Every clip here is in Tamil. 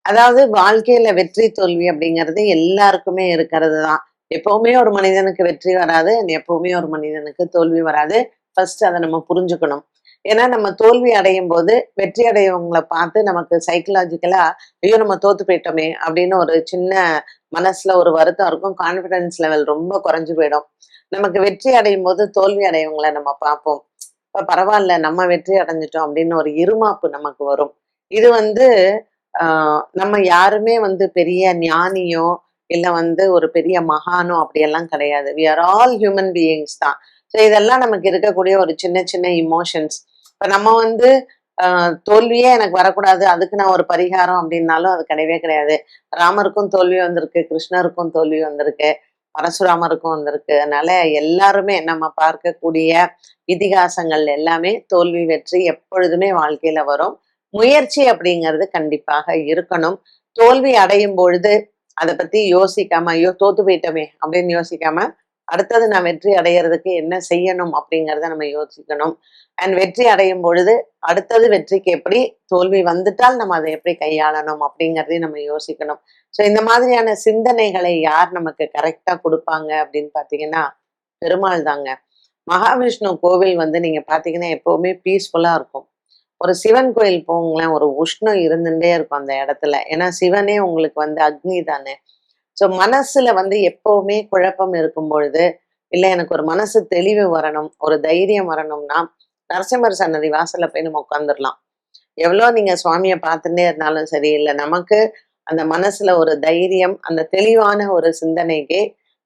அதாவது வாழ்க்கையில வெற்றி தோல்வி அப்படிங்கிறது எல்லாருக்குமே இருக்கிறது தான். எப்பவுமே ஒரு மனிதனுக்கு வெற்றி வராது. எப்பவுமே ஒரு மனிதனுக்கு தோல்வி வராது. ஃபர்ஸ்ட் அத நம்ம புரிஞ்சுக்கணும். ஏன்னா நம்ம தோல்வி அடையும்போது, வெற்றி அடையவங்கள பார்த்து நமக்கு சைக்காலஜிக்கலா, "ஐயோ! நம்ம தோத்து போயிட்டோமே!" அப்படின்னு ஒரு சின்ன மனசுல ஒரு வருத்தம் இருக்கும். கான்ஃபிடன்ஸ் லெவல் ரொம்ப குறைஞ்சு போயிடும். நமக்கு வெற்றி அடையும்போது தோல்வி அடையவங்கள நம்ம பார்ப்போம். இப்ப பரவால்ல நம்ம வெற்றி அடைஞ்சுட்டோம் அப்படின்னு ஒரு இருமாப்பு நமக்கு வரும். இது வந்து நம்ம யாருமே வந்து பெரிய ஞானியோ, இல்ல வந்து ஒரு பெரிய மகானோ அப்படியெல்லாம் கிடையாது. We are all human beings தான். ஸோ இதெல்லாம் நமக்கு இருக்கக்கூடிய ஒரு சின்ன சின்ன இமோஷன்ஸ். இப்ப நம்ம வந்து தோல்வியே எனக்கு வரக்கூடாது. அதுக்கு நான் ஒரு பரிகாரம் அப்படின்னாலும் அது கிடையவே கிடையாது. ராமருக்கும் தோல்வி வந்திருக்கு, கிருஷ்ணருக்கும் தோல்வி வந்திருக்கு, பரசுராமருக்கும் வந்திருக்கு. அதனால எல்லாருமே நம்ம பார்க்கக்கூடிய இதிகாசங்கள் எல்லாமே தோல்வி, வெற்றி எப்பொழுதுமே வாழ்க்கையில வரும். முயற்சி அப்படிங்கிறது கண்டிப்பாக இருக்கணும். தோல்வி அடையும் பொழுது அத பத்தி யோசிக்காம, "ஐயோ! தோத்து போயிட்டோமே!" அப்படின்னு யோசிக்காம, அடுத்தது நான் வெற்றி அடையறதுக்கு என்ன செய்யணும் அப்படிங்கிறத நம்ம யோசிக்கணும். அண்ட் வெற்றி அடையும் பொழுது, அடுத்தது வெற்றிக்கு எப்படி, தோல்வி வந்துட்டால் நம்ம அத எப்படி கையாளணும் அப்படிங்கிறதையும் நம்ம யோசிக்கணும். ஸோ இந்த மாதிரியான சிந்தனைகளை யார் நமக்கு கரெக்ட்டா குடுப்பாங்க அப்படின்னு பார்த்தீங்கன்னா, பெருமாள் தாங்க. மகாவிஷ்ணு கோவில் வந்து நீங்க பார்த்தீங்கன்னா, எப்பவுமே பீஸ்ஃபுல்லா இருக்கும். ஒரு சிவன் கோயில் போங்களேன், ஒரு உஷ்ணம் இருந்துட்டே இருக்கும் அந்த இடத்துல. ஏன்னா சிவனே உங்களுக்கு வந்து அக்னி தானே. ஸோ மனசுல வந்து எப்பவுமே குழப்பம் இருக்கும் பொழுது, இல்ல எனக்கு ஒரு மனசு தெளிவு வரணும், ஒரு தைரியம் வரணும்னா, நரசிம்மர் சன்னதி வாசல்ல போய் நம்ம உட்காந்துரலாம். எவ்வளோ நீங்க சுவாமிய பார்த்துட்டே இருந்தாலும் சரி, இல்ல நமக்கு அந்த மனசுல ஒரு தைரியம், அந்த தெளிவான ஒரு சிந்தனைக்கு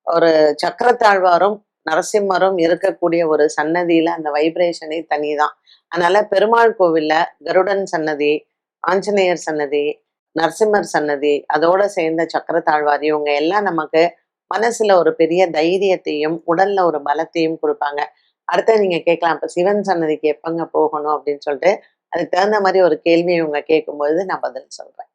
ஒரு சக்கரத்தாழ்வாரும், நரசிம்மரும் இருக்கக்கூடிய ஒரு சன்னதியில அந்த வைப்ரேஷனே தனிதான். அதனால பெருமாள் கோவில்ல கருடன் சன்னதி, ஆஞ்சநேயர் சன்னதி, நரசிம்மர் சன்னதி, அதோட சேர்ந்த சக்கரத்தாழ்வார் இவங்க எல்லாம் நமக்கு மனசுல ஒரு பெரிய தைரியத்தையும், உடல்ல ஒரு பலத்தையும் குடுப்பாங்க. அடுத்து நீங்க கேட்கலாம், "அப்ப சிவன் சன்னதிக்கு எப்பங்க போகணும்?" அப்படின்னு சொல்லிட்டு. அதுக்கு தகுந்த மாரி ஒரு கேள்விய இவங்க கேட்கும்பொழுது நான் பதில் சொல்றேன்.